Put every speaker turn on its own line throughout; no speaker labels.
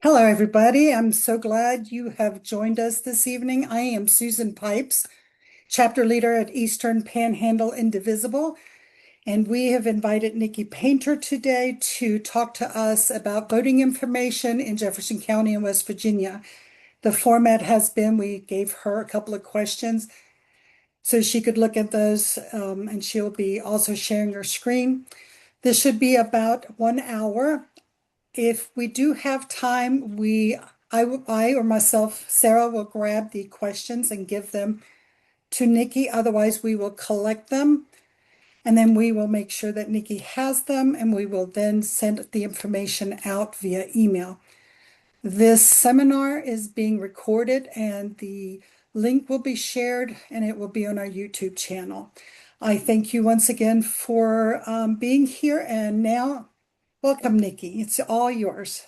Hello, everybody. I'm so glad you have joined us this evening. I am Susan Pipes, chapter leader at Eastern Panhandle Indivisible, and we have invited Nikki Painter today to talk to us about voting information in Jefferson County in West Virginia. The format has been we gave her a couple of questions so she could look at those, and she'll be also sharing her screen. This should be about 1 hour. If we do have time, I or myself, Sarah, will grab the questions and give them to Nikki. Otherwise, we will collect them and then we will make sure that Nikki has them and we will then send the information out via email. This seminar is being recorded and the link will be shared and it will be on our YouTube channel. I thank you once again for being here, and now welcome, Nikki. It's all yours.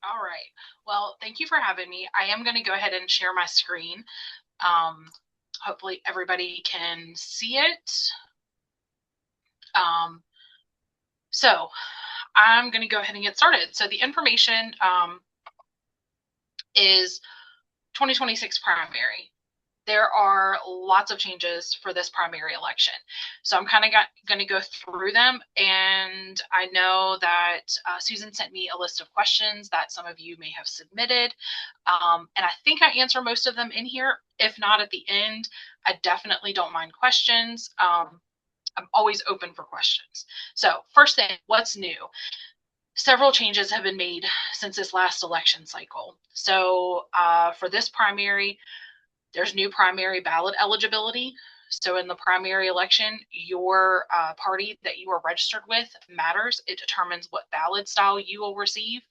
All right. Well, thank you for having me. I am going to go ahead and share my screen. Hopefully everybody can see it. Um, so I'm going to go ahead and get started. So the information is 2026 primary. There are lots of changes for this primary election. So I'm kind of going to go through them. And I know that Susan sent me a list of questions that some of you may have submitted. And I think I answer most of them in here. If not at the end, I definitely don't mind questions. I'm always open for questions. So first thing, what's new? Several changes have been made since this last election cycle. So for this primary, there's new primary ballot eligibility. So in the primary election, your party that you are registered with matters. It determines what ballot style you will receive.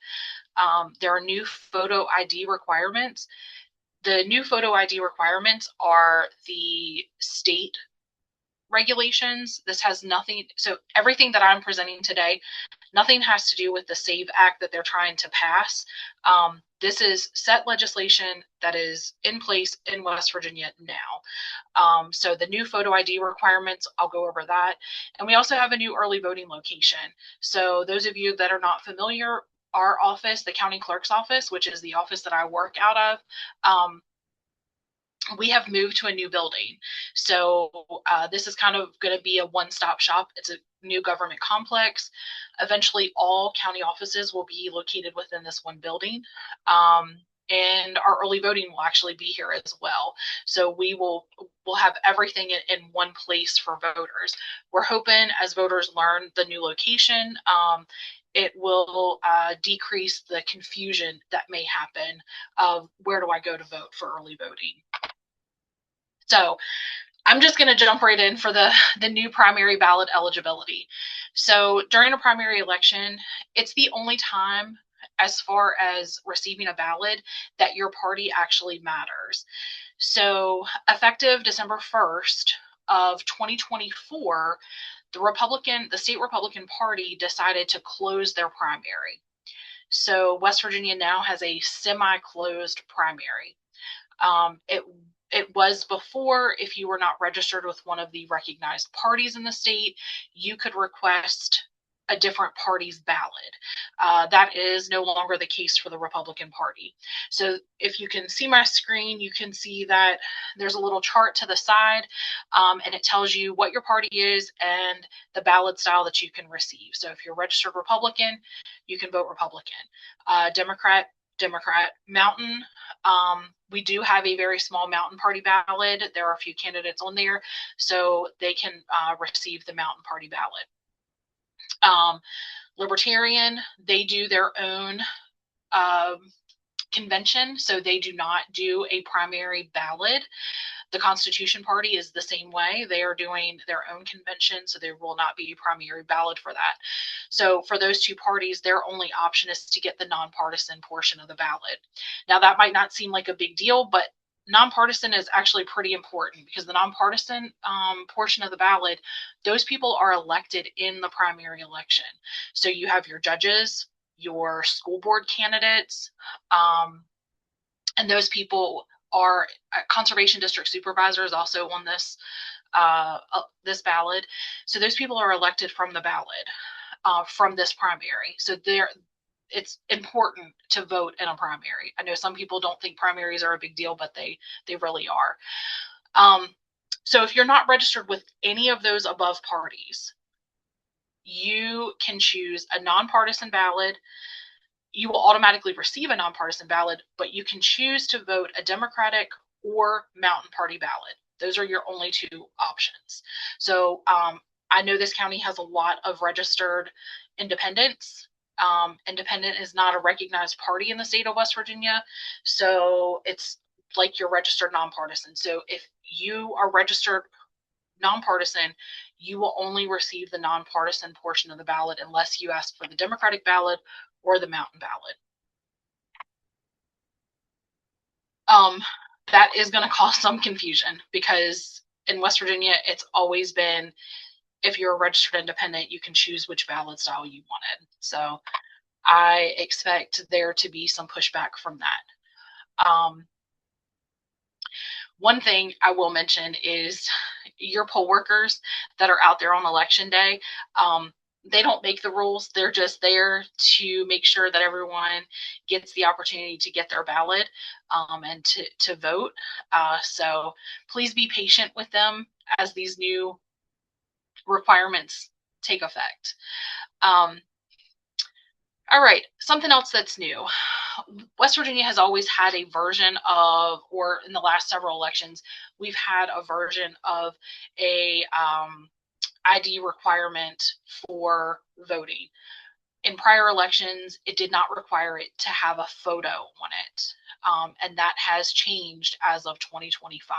There are new photo ID requirements. The new photo ID requirements are the state regulations. This has nothing, so everything that I'm presenting today, nothing has to do with the SAVE Act that they're trying to pass. This is set legislation that is in place in West Virginia now. So the new photo ID requirements, I'll go over that. And we also have a new early voting location. So those of you that are not familiar, our office, the county clerk's office, which is the office that I work out of, we have moved to a new building. So this is kind of going to be a one-stop shop. It's a new government complex. Eventually, all county offices will be located within this one building. And our early voting will actually be here as well. So we'll have everything in one place for voters. We're hoping as voters learn the new location, it will decrease the confusion that may happen of where do I go to vote for early voting. So I'm just going to jump right in for the new primary ballot eligibility. So during a primary election, it's the only time as far as receiving a ballot that your party actually matters. So effective December 1st of 2024, the state Republican Party decided to close their primary. So West Virginia now has a semi-closed primary. It was before, if you were not registered with one of the recognized parties in the state, you could request a different party's ballot. That is no longer the case for the Republican Party. So if you can see my screen, you can see that there's a little chart to the side, and it tells you what your party is and the ballot style that you can receive. So if you're registered Republican, you can vote Republican. Democrat, Mountain. We do have a very small Mountain Party ballot. There are a few candidates on there, so they can receive the Mountain Party ballot. Libertarian, they do their own convention, so they do not do a primary ballot. The Constitution Party is the same way. They are doing their own convention, so there will not be a primary ballot for that. So for those two parties, their only option is to get the nonpartisan portion of the ballot. Now, that might not seem like a big deal, but nonpartisan is actually pretty important because the nonpartisan portion of the ballot, those people are elected in the primary election. So you have your judges, your school board candidates, and those people are conservation district supervisors also on this this ballot. So those people are elected from the ballot from this primary. So it's important to vote in a primary. I know some people don't think primaries are a big deal, but they really are. So if you're not registered with any of those above parties, you can choose a nonpartisan ballot. You will automatically receive a nonpartisan ballot, but you can choose to vote a Democratic or Mountain Party ballot. Those are your only two options. So I know this county has a lot of registered independents. Independent is not a recognized party in the state of West Virginia, so it's like you're registered nonpartisan. So if you are registered nonpartisan, you will only receive the nonpartisan portion of the ballot unless you ask for the Democratic ballot or the Mountain ballot. That is going to cause some confusion because in West Virginia, it's always been, if you're a registered independent, you can choose which ballot style you wanted. So I expect there to be some pushback from that. One thing I will mention is your poll workers that are out there on election day, they don't make the rules. They're just there to make sure that everyone gets the opportunity to get their ballot and to vote. So please be patient with them as these new requirements take effect. All right, something else that's new. West Virginia has always had a version of, or in the last several elections, we've had a version of a ID requirement for voting. In prior elections, it did not require it to have a photo on it. And that has changed as of 2025.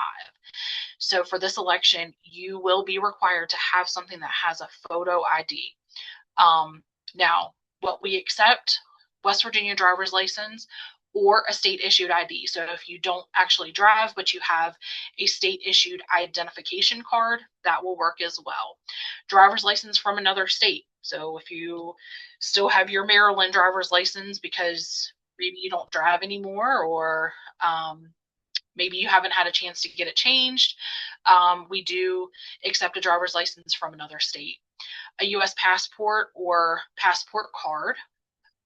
So for this election, you will be required to have something that has a photo ID. Now, what we accept, West Virginia driver's license or a state issued ID. So if you don't actually drive, but you have a state issued identification card, that will work as well. Driver's license from another state. So if you still have your Maryland driver's license because maybe you don't drive anymore, or maybe you haven't had a chance to get it changed, we do accept a driver's license from another state. A U.S. passport or passport card,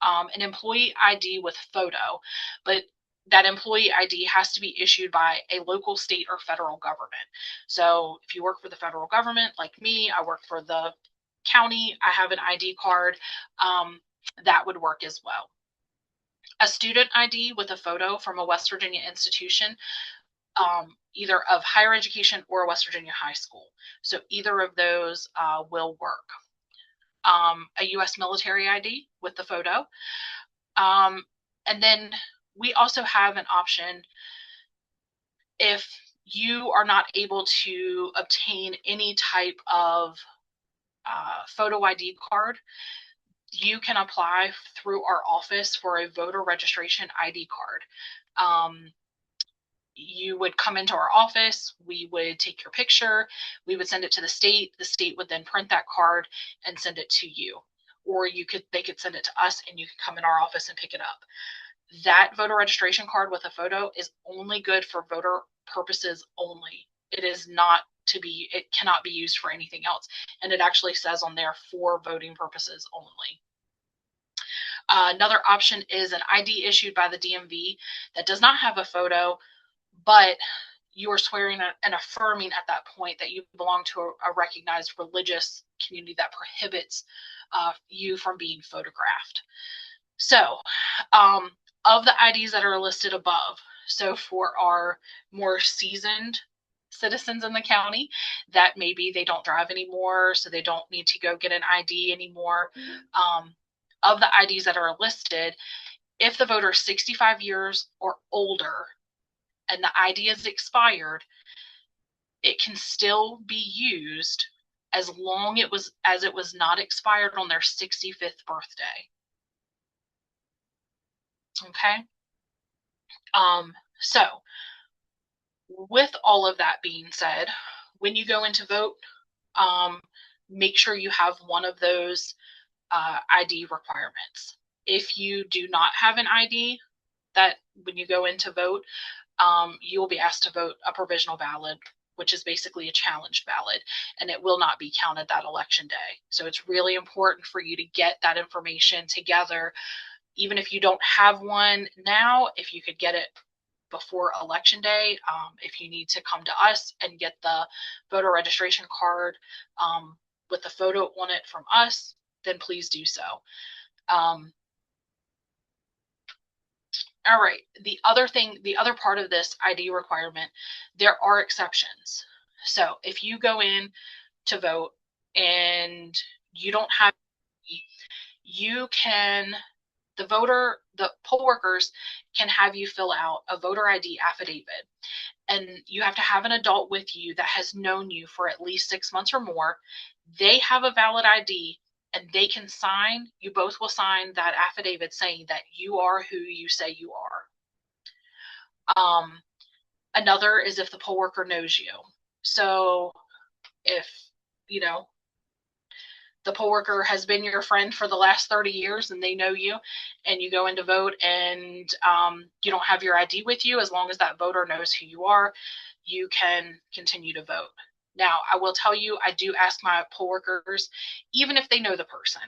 an employee ID with photo, but that employee ID has to be issued by a local, state, or federal government. So if you work for the federal government, like me, I work for the county, I have an ID card, that would work as well. A student ID with a photo from a West Virginia institution, either of higher education or West Virginia high school. So either of those will work. A U.S. military ID with the photo. And then we also have an option if you are not able to obtain any type of photo ID card, you can apply through our office for a voter registration ID card. You would come into our office, we would take your picture, we would send it to the state would then print that card and send it to you. Or they could send it to us and you could come in our office and pick it up. That voter registration card with a photo is only good for voter purposes only. It cannot be used for anything else. And it actually says on there for voting purposes only. Another option is an ID issued by the DMV that does not have a photo, but you are swearing and affirming at that point that you belong to a recognized religious community that prohibits you from being photographed. So, of the IDs that are listed above, so for our more seasoned citizens in the county that maybe they don't drive anymore, so they don't need to go get an ID anymore, of the IDs that are listed, if the voter is 65 years or older and the ID is expired, it can still be used as long as it was not expired on their 65th birthday. Okay. So with all of that being said, when you go in to vote, make sure you have one of those ID requirements. If you do not have an ID, that when you go in to vote, you will be asked to vote a provisional ballot, which is basically a challenged ballot, and it will not be counted that election day. So it's really important for you to get that information together Even if you don't have one now, if you could get it before Election Day, if you need to come to us and get the voter registration card with the photo on it from us, then please do so. All right. The other part of this ID requirement, there are exceptions. So if you go in to vote and you don't have, you can, the poll workers can have you fill out a voter ID affidavit. And you have to have an adult with you that has known you for at least 6 months or more. They have a valid ID and they can sign, you both will sign that affidavit saying that you are who you say you are. Another is if the poll worker knows you. So if, you know, the poll worker has been your friend for the last 30 years and they know you, and you go in to vote and you don't have your ID with you, as long as that voter knows who you are, you can continue to vote. Now, I will tell you, I do ask my poll workers, even if they know the person,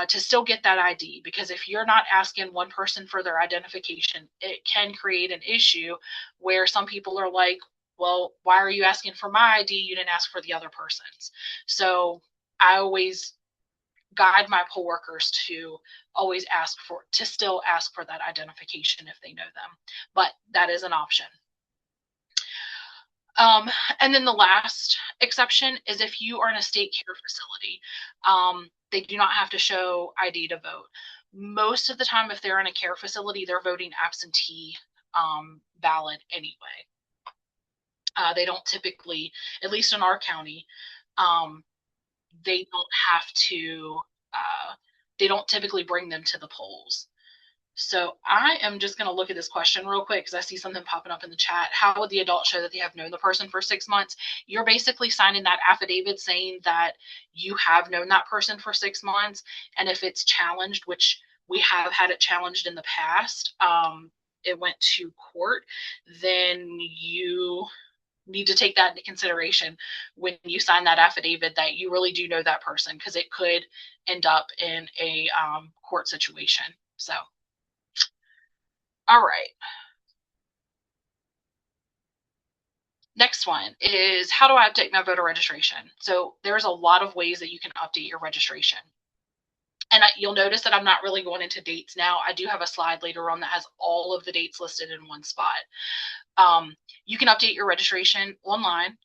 to still get that ID, because if you're not asking one person for their identification, it can create an issue where some people are like, well, why are you asking for my ID? You didn't ask for the other person's. So I always guide my poll workers to still ask for that identification if they know them, but that is an option. And then the last exception is if you are in a state care facility, they do not have to show ID to vote. Most of the time, if they're in a care facility, they're voting absentee ballot anyway. They don't typically, at least in our county, they don't have to, they don't typically bring them to the polls. So I am just going to look at this question real quick because I see something popping up in the chat. How would the adult show that they have known the person for 6 months? You're basically signing that affidavit saying that you have known that person for 6 months. And if it's challenged, which we have had it challenged in the past, it went to court, then you need to take that into consideration when you sign that affidavit that you really do know that person, because it could end up in a court situation. So, all right. Next one is, how do I update my voter registration? So there's a lot of ways that you can update your registration. And you'll notice that I'm not really going into dates now. I do have a slide later on that has all of the dates listed in one spot. You can update your registration online.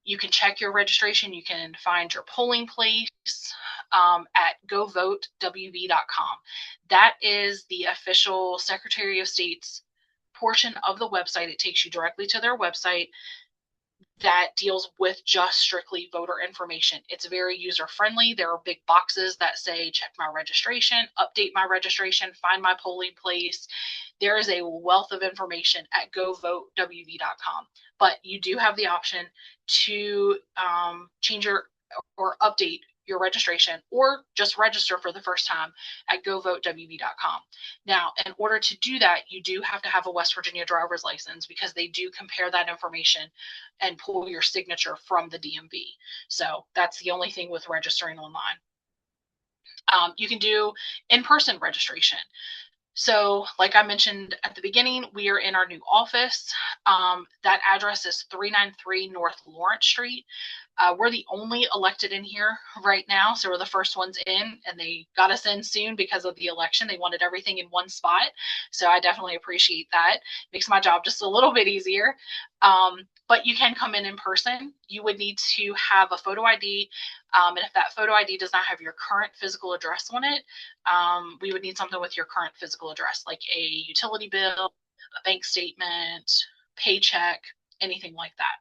You can check your registration. You can find your polling place at govotewv.com. That is the official Secretary of State's portion of the website. It takes you directly to their website that deals with just strictly voter information. It's very user friendly. There are big boxes that say check my registration, update my registration, find my polling place. There is a wealth of information at govotewv.com, but you do have the option to change or update your registration, or just register for the first time at govotewv.com. Now, in order to do that, you do have to have a West Virginia driver's license, because they do compare that information and pull your signature from the DMV. So that's the only thing with registering online. You can do in-person registration. So like I mentioned at the beginning, we are in our new office. That address is 393 North Lawrence Street. We're the only elected in here right now, so we're the first ones in, and they got us in soon because of the election. They wanted everything in one spot, so I definitely appreciate that. Makes my job just a little bit easier. But you can come in person. You would need to have a photo ID, and if that photo ID does not have your current physical address on it, we would need something with your current physical address, like a utility bill, a bank statement, paycheck, anything like that.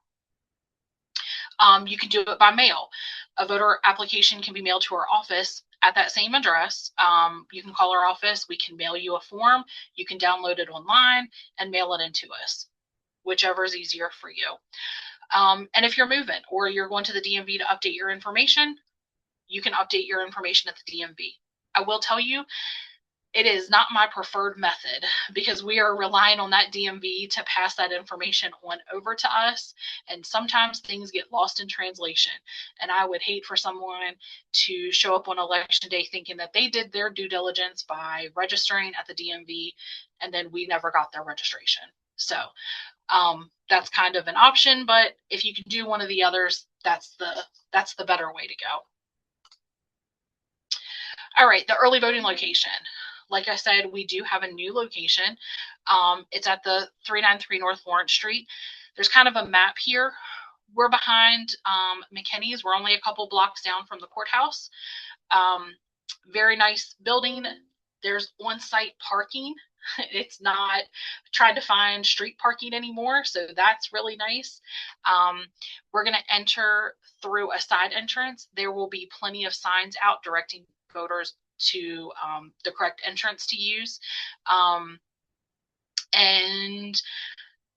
You can do it by mail. A voter application can be mailed to our office at that same address. You can call our office. We can mail you a form. You can download it online and mail it into us, whichever is easier for you. And if you're moving or you're going to the DMV to update your information, you can update your information at the DMV. I will tell you, It is not my preferred method because we are relying on that DMV to pass that information on over to us. And sometimes things get lost in translation. And I would hate for someone to show up on election day thinking that they did their due diligence by registering at the DMV and then we never got their registration. So that's kind of an option, but if you can do one of the others, that's the better way to go. All right, the early voting location. Like I said, we do have a new location. It's at the 393 North Lawrence Street. There's kind of a map here. We're behind McKinney's. We're only a couple blocks down from the courthouse. Very nice building. There's on-site parking. It's not trying to find street parking anymore, so that's really nice. We're going to enter through a side entrance. There will be plenty of signs out directing voters to the correct entrance to use. And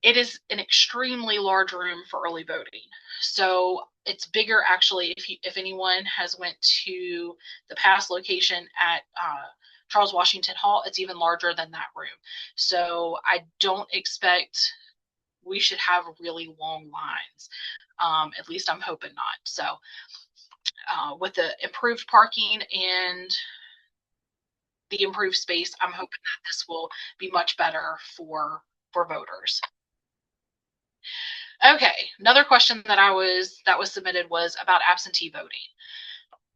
it is an extremely large room for early voting. So it's bigger, actually, if anyone has went to the past location at Charles Washington Hall, it's even larger than that room. So I don't expect we should have really long lines. At least I'm hoping not. So with the improved parking and the improved space, I'm hoping that this will be much better for voters. Okay, another question that was submitted was about absentee voting.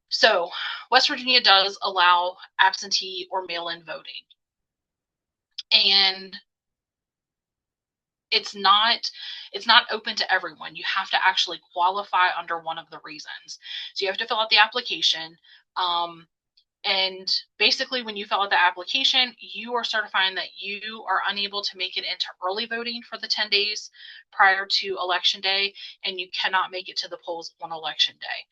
So West Virginia does allow absentee or mail-in voting. And it's not open to everyone. You have to actually qualify under one of the reasons. So you have to fill out the application. And basically, when you fill out the application, you are certifying that you are unable to make it into early voting for the 10 days prior to Election Day, and you cannot make it to the polls on Election Day.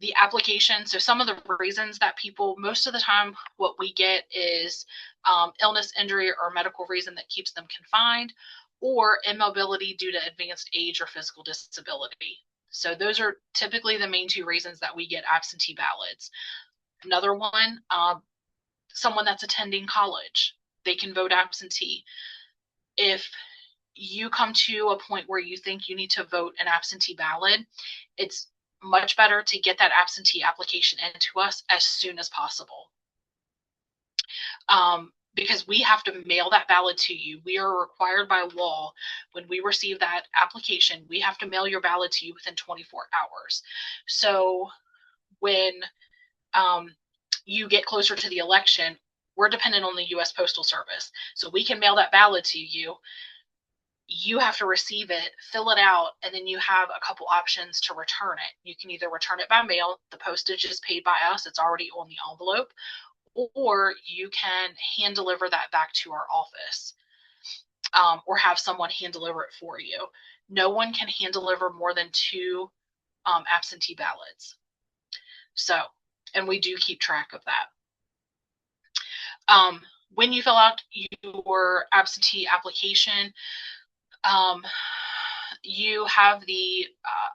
The application, so some of the reasons that people, most of the time, what we get is illness, injury, or medical reason that keeps them confined, or immobility due to advanced age or physical disability. So those are typically the main two reasons that we get absentee ballots. Another one, someone that's attending college, they can vote absentee. If you come to a point where you think you need to vote an absentee ballot, it's much better to get that absentee application into us as soon as possible. Because we have to mail that ballot to you. We are required by law, when we receive that application, we have to mail your ballot to you within 24 hours. So when you get closer to the election, we're dependent on the U.S. Postal Service. So we can mail that ballot to you. You have to receive it, fill it out, and then you have a couple options to return it. You can either return it by mail. The postage is paid by us. It's already on the envelope. Or you can hand deliver that back to our office, or have someone hand deliver it for you. No one can hand deliver more than 2 absentee ballots. So, and we do keep track of that. When you fill out your absentee application, you have the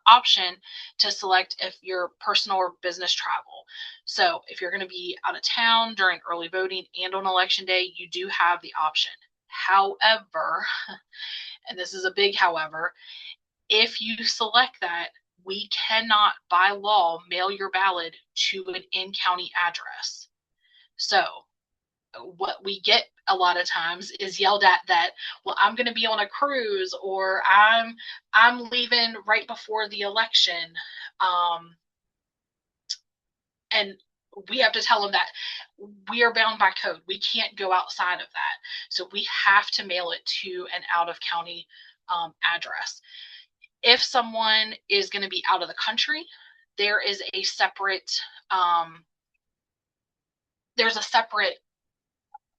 option to select if you're personal or business travel. So if you're going to be out of town during early voting and on election day, you do have the option. However, and this is a big however, if you select that, we cannot by law mail your ballot to an in-county address. So what we get a lot of times is yelled at that, well, I'm going to be on a cruise, or I'm leaving right before the election. And we have to tell them that we are bound by code. We can't go outside of that. So we have to mail it to an out-of-county address. If someone is going to be out of the country, there is a separate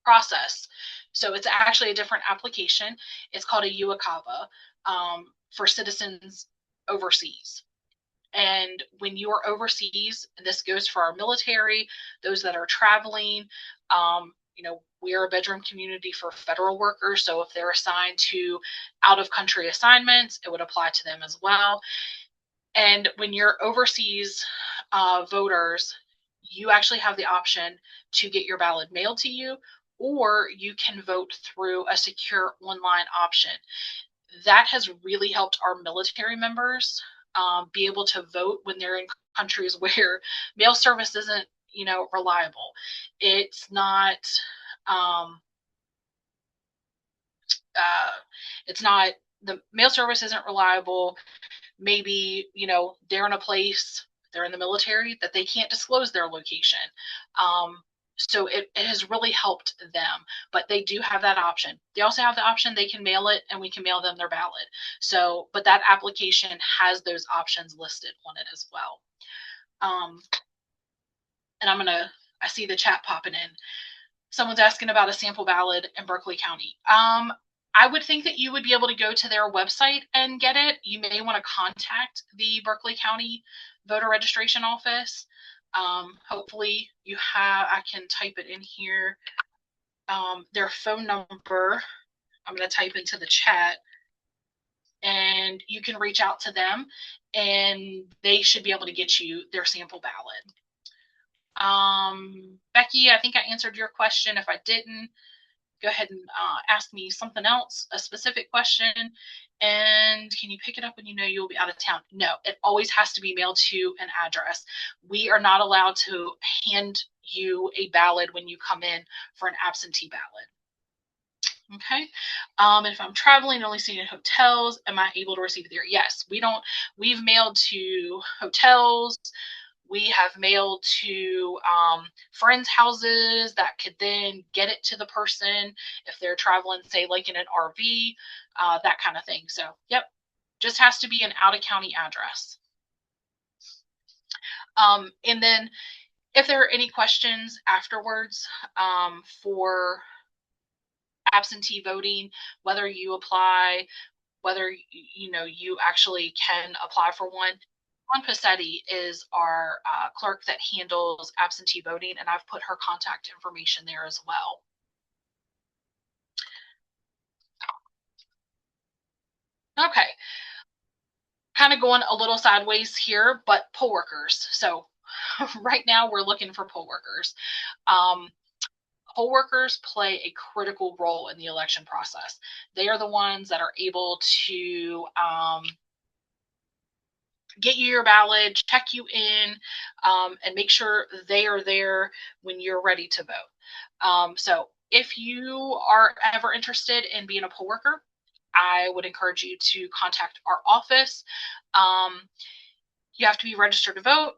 process. So it's actually a different application. It's called a UACAVA for citizens overseas. And when you are overseas, and this goes for our military, those that are traveling, we are a bedroom community for federal workers. So if they're assigned to out of country assignments, it would apply to them as well. And when you're overseas voters, you actually have the option to get your ballot mailed to you, or you can vote through a secure online option. That has really helped our military members be able to vote when they're in countries where mail service isn't, reliable. It's not, um, it's not, the mail service isn't reliable. Maybe, they're in a place, they're in the military, that they can't disclose their location. So it has really helped them, but they do have that option. They also have the option they can mail it and we can mail them their ballot. So, but that application has those options listed on it as well. And I see the chat popping in. Someone's asking about a sample ballot in Berkeley County. I would think that you would be able to go to their website and get it. You may want to contact the Berkeley County voter registration office. Hopefully I can type it in here. Their phone number, I'm going to type into the chat, and you can reach out to them and they should be able to get you their sample ballot. Becky, I think I answered your question. If I didn't, go ahead and ask me something else, a specific question. And can you pick it up when you know you'll be out of town? No, it always has to be mailed to an address. We are not allowed to hand you a ballot when you come in for an absentee ballot. Okay. If I'm traveling and only staying in hotels, am I able to receive it there? Yes, we've mailed to hotels. We have mailed to friends' houses that could then get it to the person if they're traveling, say, like in an RV, that kind of thing. So, yep, just has to be an out-of-county address. And then if there are any questions afterwards for absentee voting, whether you apply, whether you actually can apply for one, Dawn Passetti is our clerk that handles absentee voting, and I've put her contact information there as well. Okay, kind of going a little sideways here, but poll workers. So right now we're looking for poll workers. Poll workers play a critical role in the election process. They are the ones that are able to get you your ballot, check you in, and make sure they are there when you're ready to vote. So if you are ever interested in being a poll worker, I would encourage you to contact our office. You have to be registered to vote,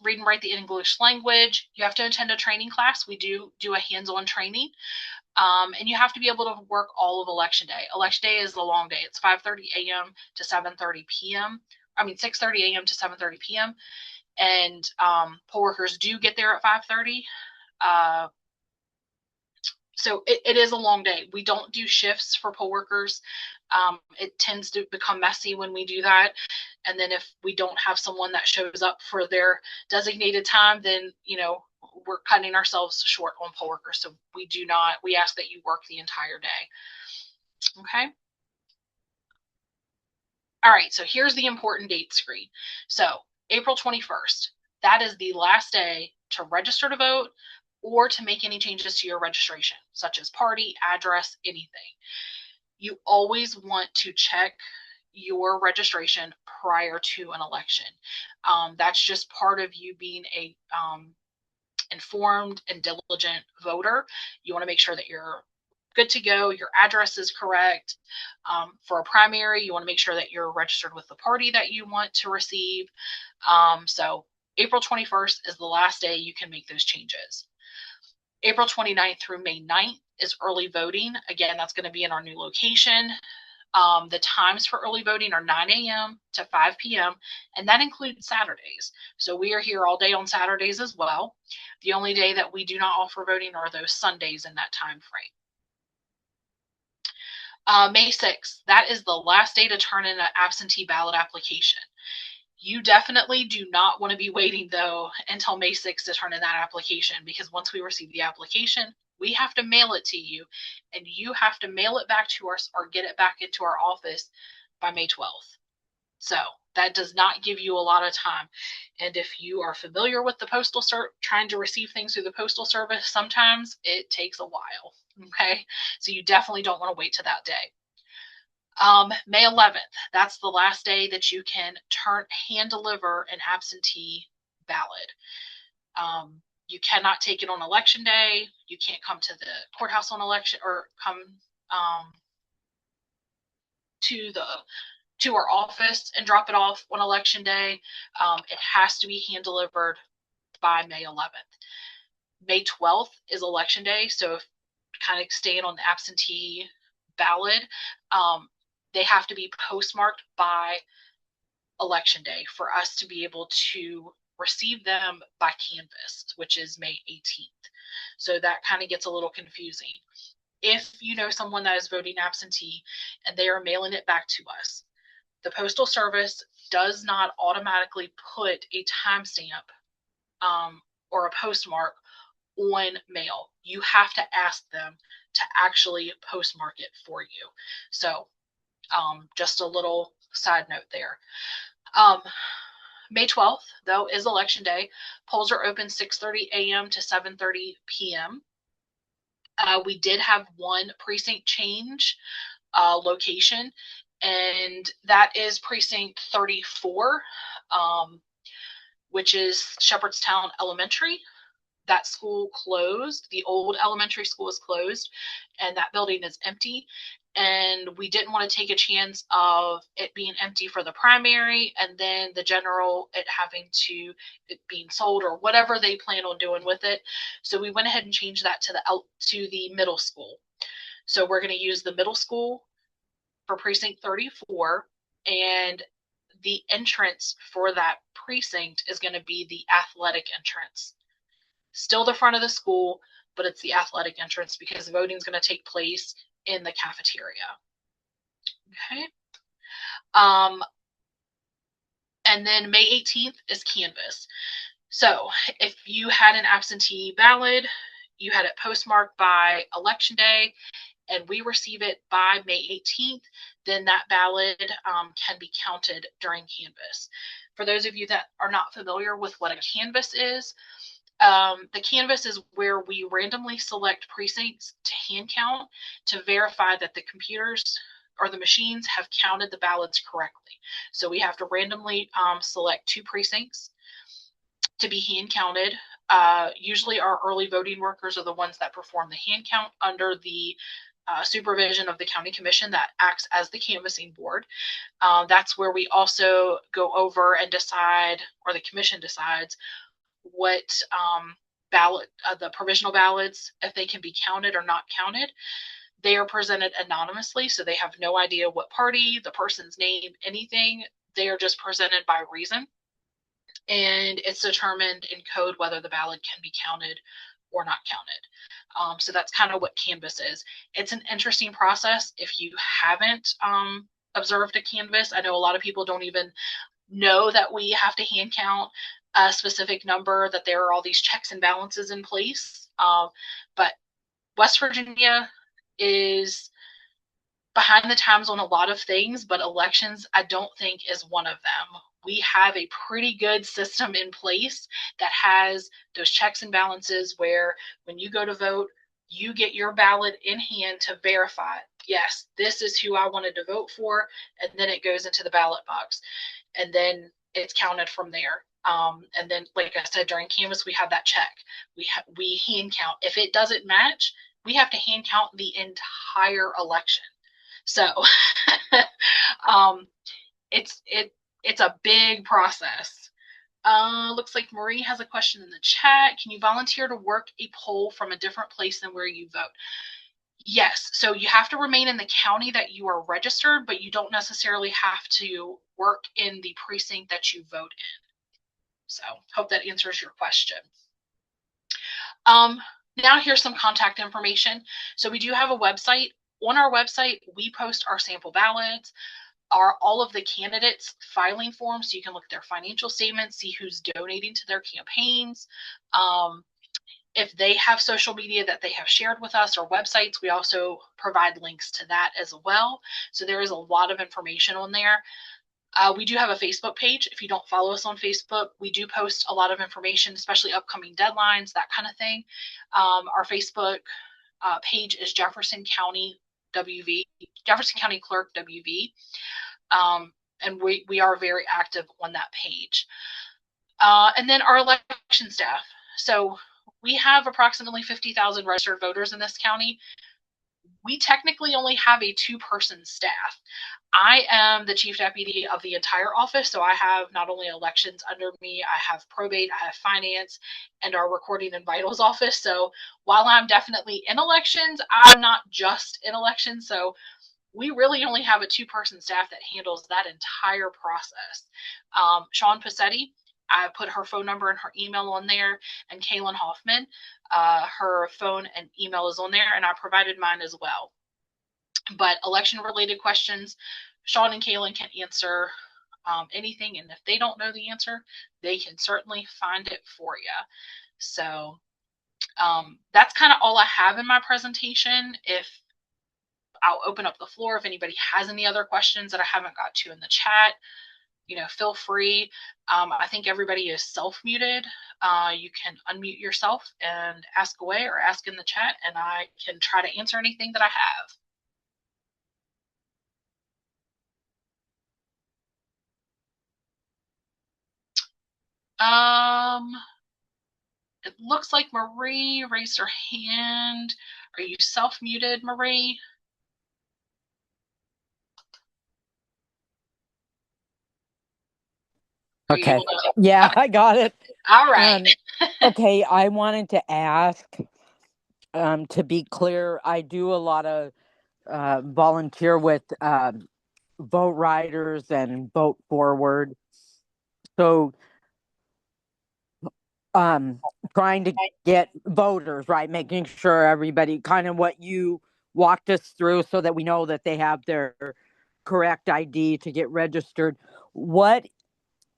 read and write the English language. You have to attend a training class. We do a hands-on training. And you have to be able to work all of election day. Election day is the long day. It's 5:30 a.m. to 7:30 p.m. 6:30 a.m. to 7:30 p.m. And poll workers do get there at 5:30. So it is a long day. We don't do shifts for poll workers. It tends to become messy when we do that. And then if we don't have someone that shows up for their designated time, then, we're cutting ourselves short on poll workers. So we ask that you work the entire day. Okay. All right. So here's the important date screen. So April 21st, that is the last day to register to vote or to make any changes to your registration, such as party, address, anything. You always want to check your registration prior to an election. That's just part of you being a informed and diligent voter. You want to make sure that you're good to go, your address is correct. For a primary, you want to make sure that you're registered with the party that you want to receive. So April 21st is the last day you can make those changes. April 29th through May 9th is early voting. Again, that's going to be in our new location. The times for early voting are 9 a.m. to 5 p.m., and that includes Saturdays. So we are here all day on Saturdays as well. The only day that we do not offer voting are those Sundays in that time frame. May 6th, that is the last day to turn in an absentee ballot application. You definitely do not want to be waiting, though, until May 6th to turn in that application, because once we receive the application, we have to mail it to you, and you have to mail it back to us or get it back into our office by May 12th. So That does not give you a lot of time. And if you are familiar with the postal service, trying to receive things through the postal service, sometimes it takes a while. Okay, so you definitely don't want to wait to that day. May 11th, that's the last day that you can hand deliver an absentee ballot. You cannot take it on election day. You can't come to the courthouse on election or come to our office and drop it off on election day. It has to be hand delivered by May 11th. May 12th is election day, so kind of staying on the absentee ballot, they have to be postmarked by election day for us to be able to receive them by canvass, which is May 18th. So that kind of gets a little confusing. If you know someone that is voting absentee and they are mailing it back to us, the Postal Service does not automatically put a timestamp or a postmark on mail. You have to ask them to actually postmark it for you. So just a little side note there. May 12th, though, is election day. Polls are open 6:30 a.m. to 7:30 p.m. We did have one precinct change location, and that is precinct 34, which is Shepherdstown Elementary. That school closed. The old elementary school is closed, and that building is empty. And we didn't want to take a chance of it being empty for the primary and then the general, it being sold or whatever they plan on doing with it. So we went ahead and changed that to the middle school. So we're going to use the middle school for precinct 34, and the entrance for that precinct is going to be the athletic entrance. Still the front of the school, but it's the athletic entrance because voting is going to take place in the cafeteria. Okay. And then May 18th is canvass. So if you had an absentee ballot, you had it postmarked by election day, and we receive it by May 18th, then that ballot can be counted during canvass. For those of you that are not familiar with what a canvass is, the canvass is where we randomly select precincts to hand count to verify that the computers or the machines have counted the ballots correctly. So we have to randomly select 2 precincts to be hand counted. Usually our early voting workers are the ones that perform the hand count under the supervision of the county commission that acts as the canvassing board. That's where we also go over and decide, or the commission decides, what the provisional ballots, if they can be counted or not counted. They are presented anonymously, so they have no idea what party, the person's name, anything. They are just presented by reason, and it's determined in code whether the ballot can be counted or not counted. So that's kind of what canvass is. It's an interesting process. If you haven't observed a canvass, I know a lot of people don't even know that we have to hand count a specific number, that there are all these checks and balances in place. But West Virginia is behind the times on a lot of things, but elections, I don't think, is one of them. We have a pretty good system in place that has those checks and balances where when you go to vote, you get your ballot in hand to verify, yes, this is who I wanted to vote for, and then it goes into the ballot box. And then it's counted from there. And then, like I said, during canvass, we have that check. We hand count. If it doesn't match, we have to hand count the entire election. So it's a big process. Looks like Marie has a question in the chat. Can you volunteer to work a poll from a different place than where you vote? Yes. So you have to remain in the county that you are registered, but you don't necessarily have to work in the precinct that you vote in. So hope that answers your question. Now here's some contact information. So we do have a website. On our website, we post our sample ballots, all of the candidates' filing forms, so you can look at their financial statements, see who's donating to their campaigns. If they have social media that they have shared with us or websites, we also provide links to that as well. So there is a lot of information on there. We do have a Facebook page. If you don't follow us on Facebook, we do post a lot of information, especially upcoming deadlines, that kind of thing. Our Facebook page is Jefferson County WV, Jefferson County Clerk WV. And we are very active on that page. And then our election staff. So we have approximately 50,000 registered voters in this county. We technically only have a 2-person staff. I am the chief deputy of the entire office, so I have not only elections under me, I have probate, I have finance, and our recording and vitals office. So while I'm definitely in elections, I'm not just in elections. So we really only have a 2-person staff that handles that entire process. Sean Passetti, I put her phone number and her email on there, and Kaylin Hoffman, her phone and email is on there, and I provided mine as well. But election-related questions, Sean and Kaylin can answer anything, and if they don't know the answer, they can certainly find it for you. So that's kind of all I have in my presentation. If I'll open up the floor if anybody has any other questions that I haven't got to in the chat. Feel free. I think everybody is self-muted. You can unmute yourself and ask away or ask in the chat, and I can try to answer anything that I have. It looks like Marie raised her hand. Are you self-muted, Marie?
Okay. Yeah, I got it.
All right.
Okay, I wanted to ask, to be clear, I do a lot of volunteer with Vote Riders and Vote Forward. So, trying to get voters, right? Making sure everybody, kind of what you walked us through, so that we know that they have their correct ID to get registered. What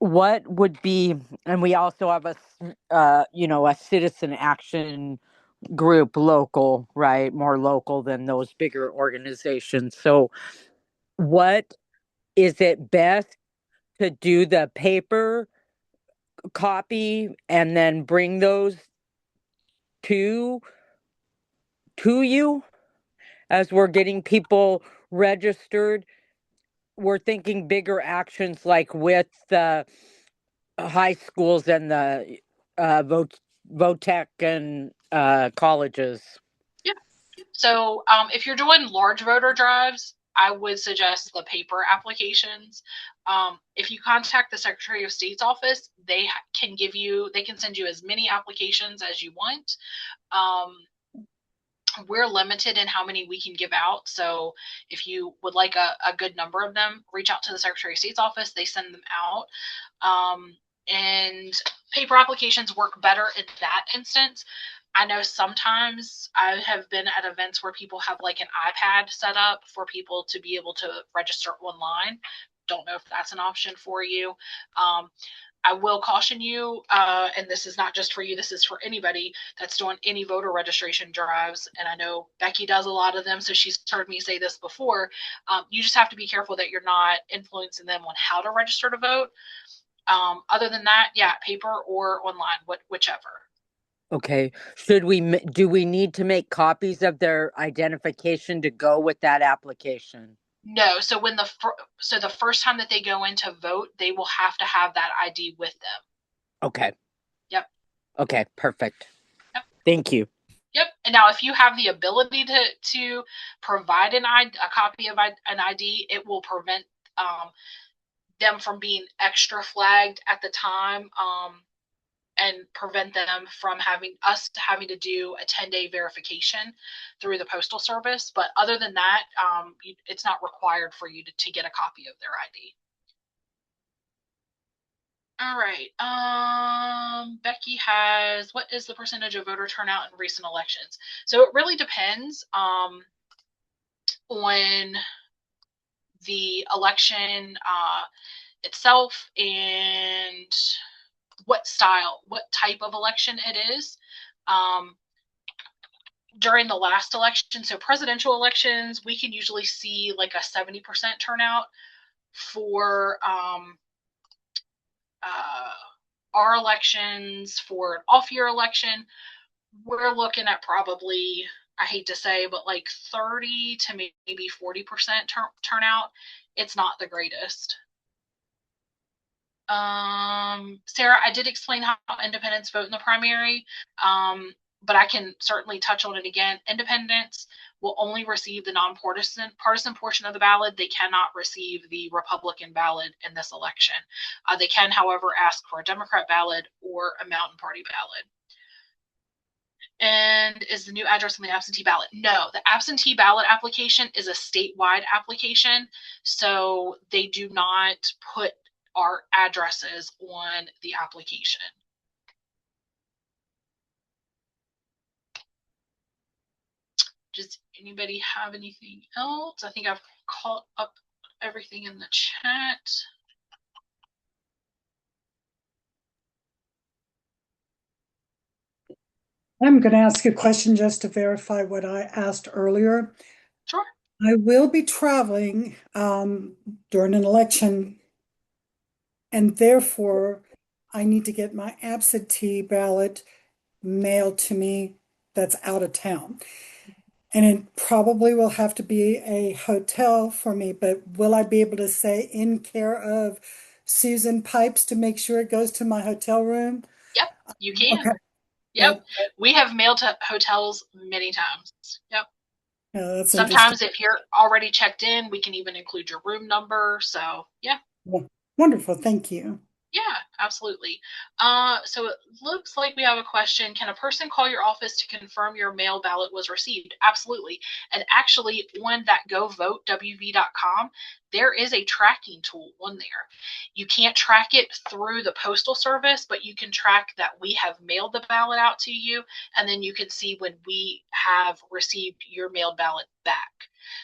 would be, and we also have a citizen action group, local, right? More local than those bigger organizations. So what is it best to do, the paper copy and then bring those to you as we're getting people registered? We're thinking bigger actions, like with the high schools and the VOTEC and colleges.
Yeah. So if you're doing large voter drives, I would suggest the paper applications. If you contact the Secretary of State's office, they can send you as many applications as you want. We're limited in how many we can give out. So if you would like a good number of them, reach out to the Secretary of State's office. They send them out. And paper applications work better in that instance. I know sometimes I have been at events where people have like an iPad set up for people to be able to register online. Don't know if that's an option for you. I will caution you, and this is not just for you, this is for anybody that's doing any voter registration drives. And I know Becky does a lot of them, so she's heard me say this before. You just have to be careful that you're not influencing them on how to register to vote. Other than that, yeah, paper or online, whichever.
Okay. Do we need to make copies of their identification to go with that application?
No. So the first time that they go in to vote, they will have to have that ID with them.
Okay.
Yep.
Okay, perfect.
Yep.
Thank you.
Yep. And now if you have the ability to provide a copy of an ID, it will prevent them from being extra flagged at the time, and prevent them from having to do a 10-day verification through the Postal Service. But other than that, it's not required for you to get a copy of their ID. All right. Becky has, what is the percentage of voter turnout in recent elections? So it really depends on the election itself and what type of election it is. During the last election, so presidential elections, we can usually see like a 70% turnout. for our elections, for an off-year election, we're looking at probably, I hate to say, but like 30 to maybe 40% turnout. It's not the greatest. Sarah, I did explain how independents vote in the primary, but I can certainly touch on it again. Independents will only receive the non-partisan portion of the ballot. They cannot receive the Republican ballot in this election. They can, however, ask for a Democrat ballot or a Mountain Party ballot. And is the new address on the absentee ballot? No, the absentee ballot application is a statewide application, so they do not put our addresses on the application. Does anybody have anything else? I think I've caught up everything in the chat.
I'm going to ask a question just to verify what I asked earlier.
Sure.
I will be traveling during an election, and therefore I need to get my absentee ballot mailed to me that's out of town. And it probably will have to be a hotel for me, but will I be able to say in care of Susan Pipes to make sure it goes to my hotel room?
Yep, you can.
Okay.
Yep. We have mailed to hotels many times. Yep.
Yeah, that's
sometimes if you're already checked in, we can even include your room number. So yeah.
Wonderful. Thank you.
Yeah, absolutely. So it looks like we have a question. Can a person call your office to confirm your mail ballot was received? Absolutely. And actually, on that govotewv.com, there is a tracking tool on there. You can't track it through the Postal Service, but you can track that we have mailed the ballot out to you, and then you can see when we have received your mailed ballot back.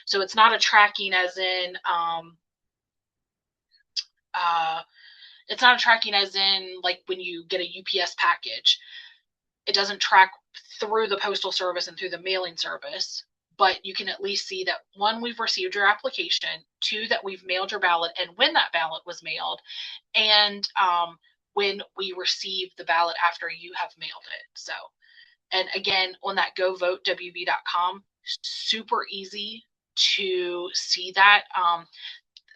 So it's not a tracking as in it's not a tracking as in like when you get a UPS package. It doesn't track through the Postal Service and through the mailing service, but you can at least see that, one, we've received your application, two, that we've mailed your ballot and when that ballot was mailed, and when we received the ballot after you have mailed it. So, and again, on that govotewv.com, super easy to see that.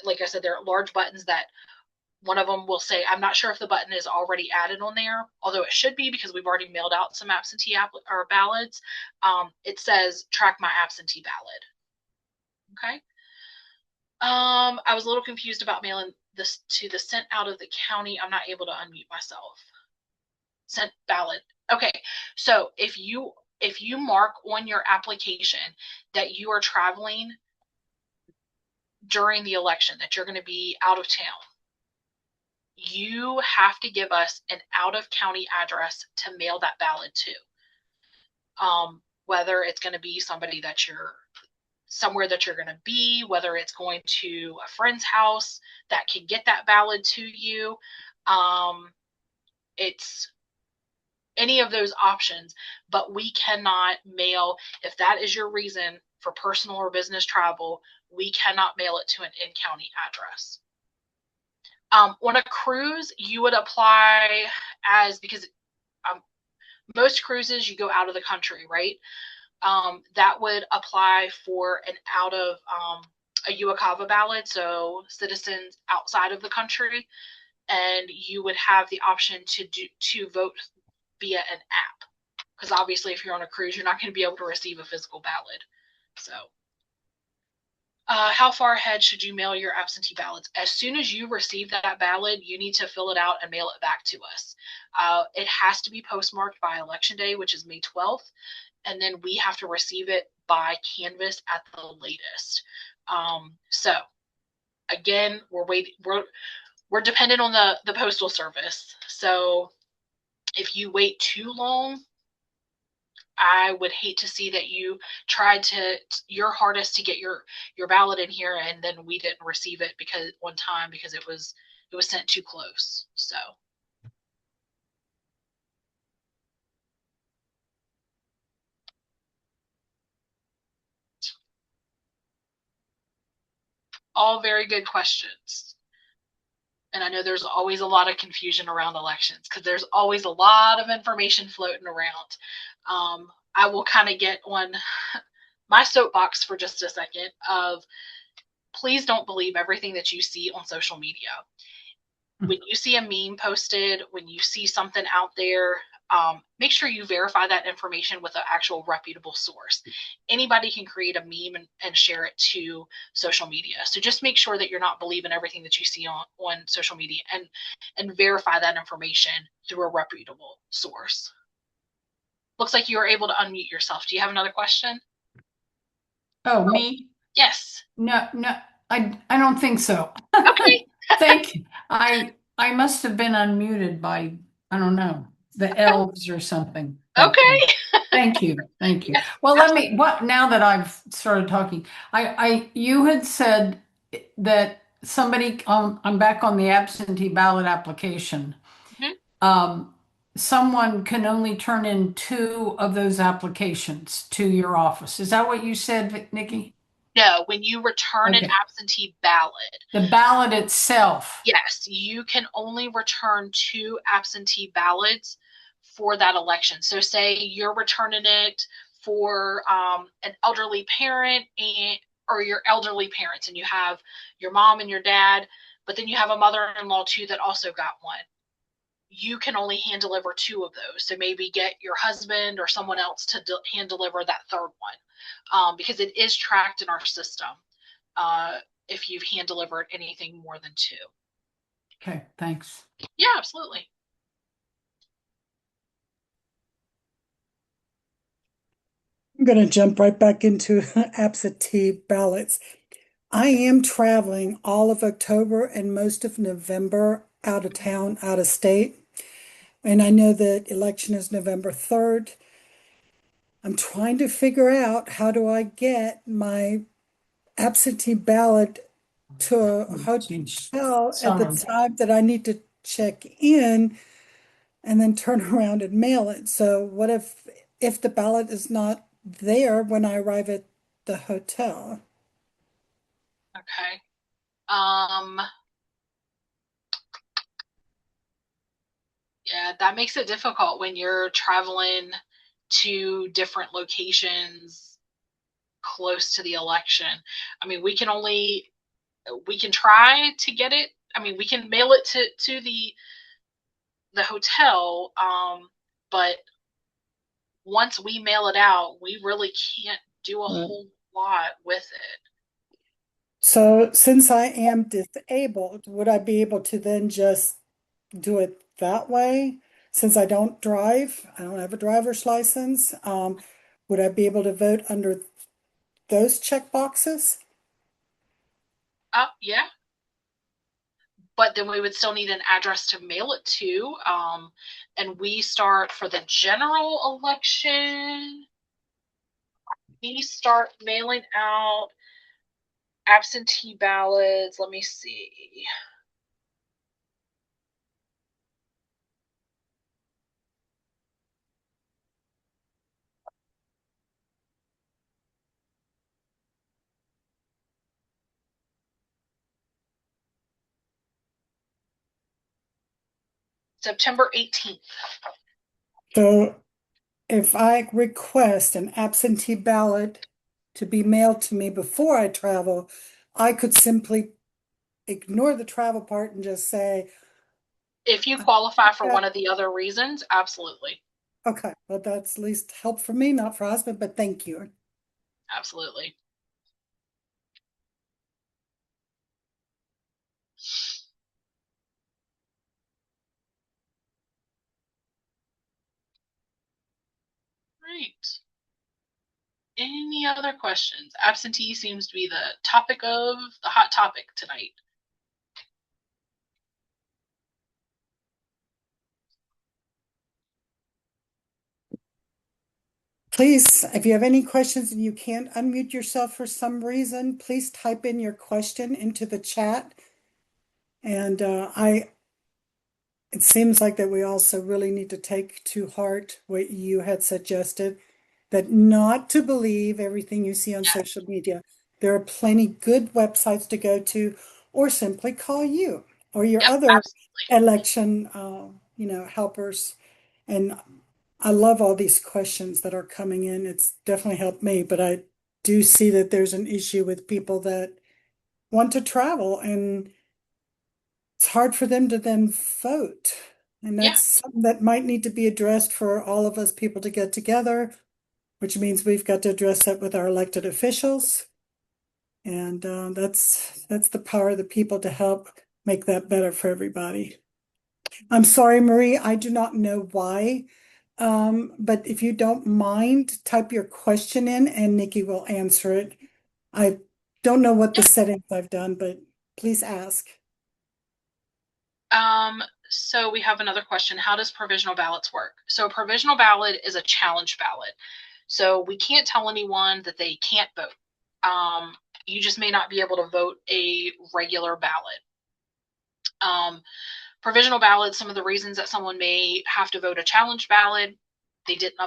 Like I said, there are large buttons that one of them will say, I'm not sure if the button is already added on there, although it should be because we've already mailed out some absentee ballots. It says track my absentee ballot. Okay. I was a little confused about mailing this to the sent out of the county. I'm not able to unmute myself. Sent ballot. Okay. So if you mark on your application that you are traveling during the election, that you're going to be out of town, you have to give us an out-of-county address to mail that ballot to. Whether it's going to be somebody that you're somewhere that you're going to be, whether it's going to a friend's house that can get that ballot to you. It's any of those options, but we cannot mail, if that is your reason for personal or business travel, we cannot mail it to an in-county address. On a cruise, you would apply because most cruises you go out of the country, right? That would apply for an out of a UACAVA ballot, so citizens outside of the country, and you would have the option to vote via an app, because obviously if you're on a cruise, you're not going to be able to receive a physical ballot. So. How far ahead should you mail your absentee ballots? As soon as you receive that ballot, you need to fill it out and mail it back to us. It has to be postmarked by Election Day, which is May 12th, and then we have to receive it by canvas at the latest. So, again, we're dependent on the Postal Service. So, if you wait too long, I would hate to see that you tried your hardest to get your ballot in here, and then we didn't receive it because it was sent too close. So. all very good questions. And I know there's always a lot of confusion around elections because there's always a lot of information floating around. I will kind of get on my soapbox for just a second of please don't believe everything that you see on social media. When you see a meme posted, when you see something out there, make sure you verify that information with an actual reputable source. Anybody can create a meme and share it to social media. So just make sure that you're not believing everything that you see on social media and verify that information through a reputable source. Looks like you were able to unmute yourself. Do you have another question?
Oh, me?
Yes.
No, I don't think so.
Okay.
Thank you. I must have been unmuted by, I don't know, the elves or something.
Okay.
Thank you.
Yes,
Well, now that I've started talking, you had said that somebody, I'm back on the absentee ballot application.
Mhm.
Someone can only turn in 2 of those applications to your office. Is that what you said, Nikki?
No, when you return an
Okay.
absentee ballot,
The ballot itself.
yes, you can only return 2 absentee ballots for that election. So say you're returning it for an elderly parent or your elderly parents, and you have your mom and your dad, but then you have a mother-in-law too that also got one. You can only hand deliver 2 of those. So maybe get your husband or someone else to hand deliver that third one, because it is tracked in our system if you've hand delivered anything more than 2.
Okay, thanks.
Yeah, absolutely.
I'm going to jump right back into absentee ballots. I am traveling all of October and most of November out of town, out of state. And I know that election is November 3rd. I'm trying to figure out how do I get my absentee ballot to a hotel at the
Sorry.
time that I need to check in and then turn around and mail it. So what if the ballot is not there when I arrive at the hotel?
Okay. Yeah, that makes it difficult when you're traveling to different locations close to the election. I mean, we can try to get it. I mean, we can mail it to the hotel, but once we mail it out, we really can't do a whole lot with it.
So since I am disabled, would I be able to then just do it that way? Since I don't drive, I don't have a driver's license, would I be able to vote under those check boxes?
Yeah, but then we would still need an address to mail it to. And we start for the general election. We start mailing out absentee ballots. Let me see. September 18th.
So if I request an absentee ballot to be mailed to me before I travel, I could simply ignore the travel part and just say,
If you qualify for
yeah,
one of the other reasons, absolutely.
okay, well, that's at least help for me, not for husband, but thank you.
Absolutely. Right. Any other questions? Absentee seems to be the hot topic tonight.
Please, if you have any questions and you can't unmute yourself for some reason, please type in your question into the chat. And it seems like that we also really need to take to heart what you had suggested, that not to believe everything you see on social media. There are plenty good websites to go to, or simply call you or your
Yep,
other
absolutely.
election, helpers. And I love all these questions that are coming in. It's definitely helped me, but I do see that there's an issue with people that want to travel and it's hard for them to then vote. And
Yeah.
that's something that might need to be addressed for all of us people to get together, which means we've got to address that with our elected officials. And that's the power of the people to help make that better for everybody. I'm sorry, Marie, I do not know why. But if you don't mind, type your question in and Nikki will answer it. I don't know what the
Yeah.
settings I've done, but please ask.
So we have another question. How does provisional ballots work? So a provisional ballot is a challenge ballot. So we can't tell anyone that they can't vote. You just may not be able to vote a regular ballot. Provisional ballots, some of the reasons that someone may have to vote a challenge ballot, they didn't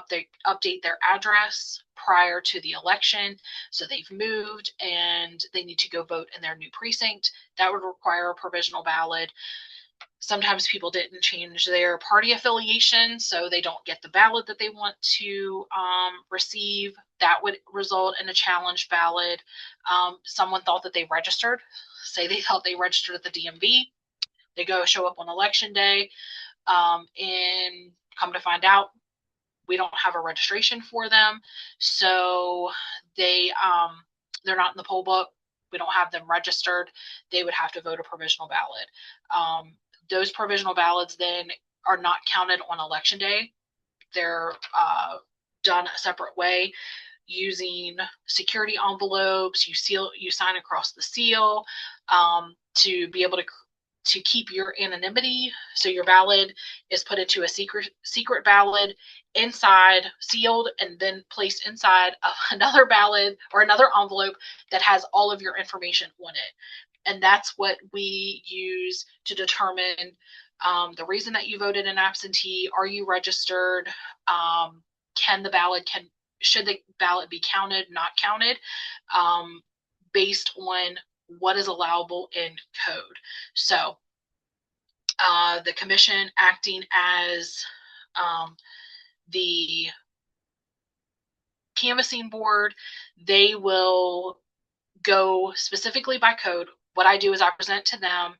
update their address prior to the election, so they've moved and they need to go vote in their new precinct. That would require a provisional ballot. Sometimes people didn't change their party affiliation, so they don't get the ballot that they want to receive. That would result in a challenge ballot. Someone thought that they registered, say they thought they registered at the DMV. They go show up on election day, and come to find out, we don't have a registration for them, so they're not in the poll book. We don't have them registered. They would have to vote a provisional ballot. Those provisional ballots then are not counted on election day. They're done a separate way using security envelopes. You sign across the seal to be able to keep your anonymity. So your ballot is put into a secret ballot inside, sealed, and then placed inside of another ballot or another envelope that has all of your information on it. And that's what we use to determine the reason that you voted in absentee. Are you registered? Should the ballot be counted, not counted, based on what is allowable in code. So the commission, acting as the canvassing board, they will go specifically by code. What I do is I present to them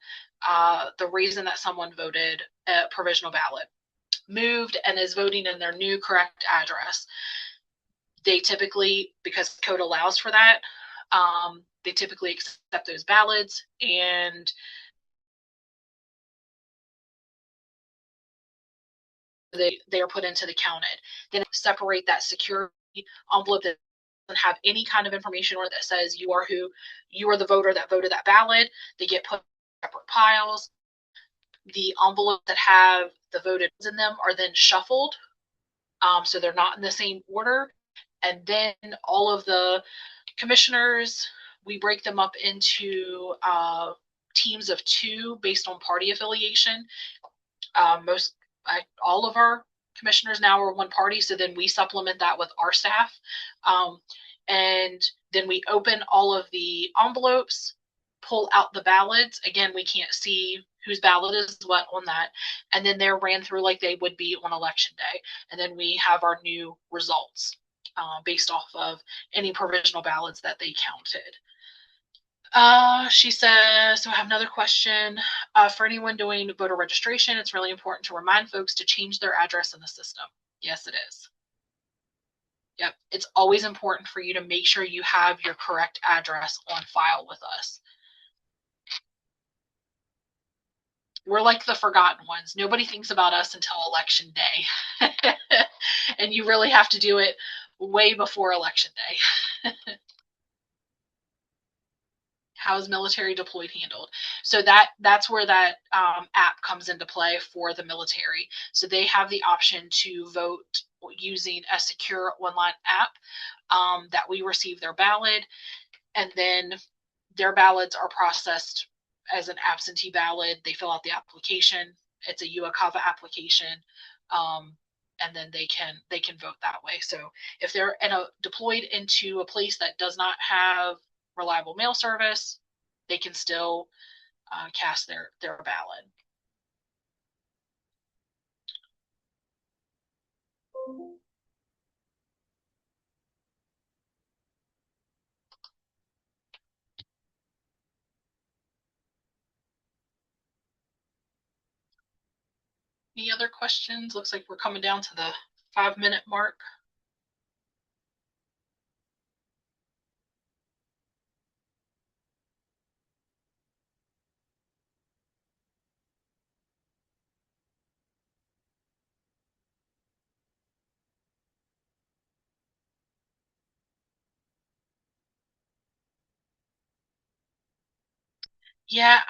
the reason that someone voted a provisional ballot, moved, and is voting in their new correct address. They typically, because code allows for that, they typically accept those ballots and they are put into the counted. Then separate that security envelope that doesn't have any kind of information or that says you are the voter that voted that ballot. They get put in separate piles. The envelopes that have the voted in them are then shuffled, so they're not in the same order. And then all of the commissioners, we break them up into teams of 2 based on party affiliation. All of our commissioners now are one party, so then we supplement that with our staff. And then we open all of the envelopes, pull out the ballots. Again, we can't see whose ballot is what on that. And then they're ran through like they would be on election day. And then we have our new results based off of any provisional ballots that they counted. She says, so I have another question. For anyone doing voter registration, it's really important to remind folks to change their address in the system. Yes, it is. Yep. It's always important for you to make sure you have your correct address on file with us. We're like the forgotten ones. Nobody thinks about us until election day. And you really have to do it way before election day. How is military deployed handled? So that's where that app comes into play for the military. So they have the option to vote using a secure online app that we receive their ballot, and then their ballots are processed as an absentee ballot. They fill out the application. It's a UACAVA application. And then they can vote that way. So if they're deployed into a place that does not have reliable mail service, they can still cast their ballot. Any other questions? Looks like we're coming down to the 5-minute mark. Yeah,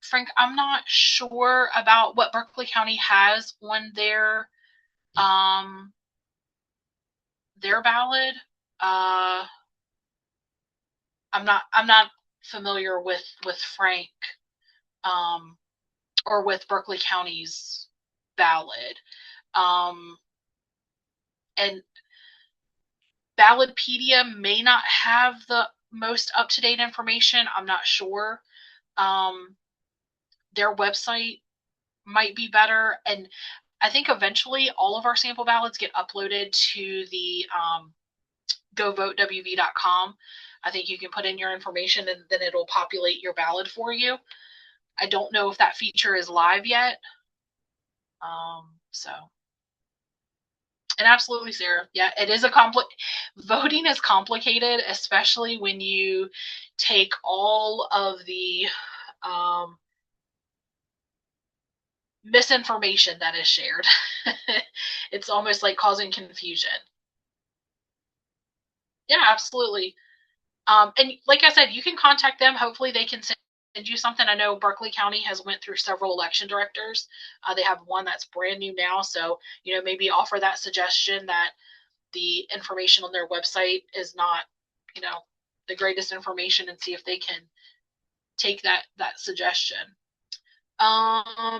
Frank, I'm not sure about what Berkeley County has on their ballot. I'm not familiar with Frank or with Berkeley County's ballot. And Ballotpedia may not have the most up-to-date information. I'm not sure. Their website might be better. And I think eventually all of our sample ballots get uploaded to the govotewv.com. I think you can put in your information and then it'll populate your ballot for you. I don't know if that feature is live yet. And absolutely, Sarah. Yeah, it is voting is complicated, especially when you take all of the misinformation that is shared. It's almost like causing confusion. Yeah, absolutely. And like I said, you can contact them. Hopefully they can send you something. I know Berkeley County has went through several election directors. They have one that's brand new now. So, maybe offer that suggestion that the information on their website is not, the greatest information, and see if they can take that suggestion.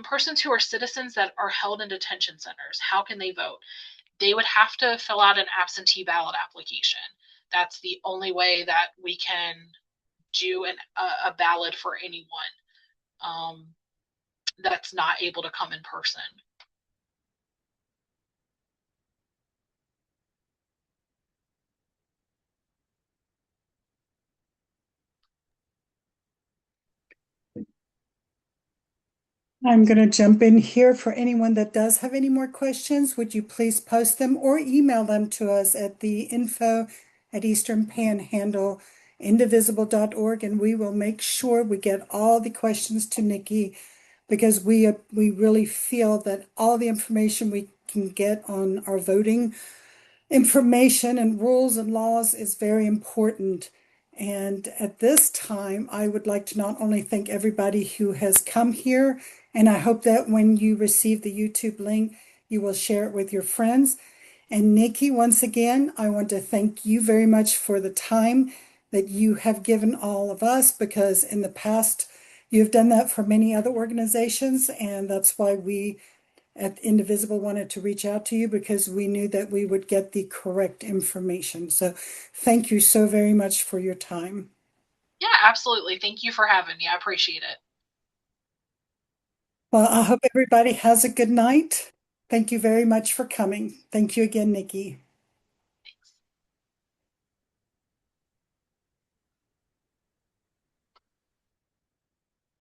Persons who are citizens that are held in detention centers, how can they vote? They would have to fill out an absentee ballot application. That's the only way that we can do a ballot for anyone that's not able to come in person.
I'm going to jump in here. For anyone that does have any more questions, would you please post them or email them to us at the info@easternpanhandle indivisible.org, and we will make sure we get all the questions to Nikki, because we really feel that all the information we can get on our voting information and rules and laws is very important. And at this time, I would like to not only thank everybody who has come here, and I hope that when you receive the YouTube link, you will share it with your friends. And Nikki, once again, I want to thank you very much for the time that you have given all of us, because in the past, you've done that for many other organizations, and that's why we at Indivisible wanted to reach out to you, because we knew that we would get the correct information. So thank you so very much for your time.
Yeah, absolutely. Thank you for having me. I appreciate it.
Well, I hope everybody has a good night. Thank you very much for coming. Thank you again, Nikki.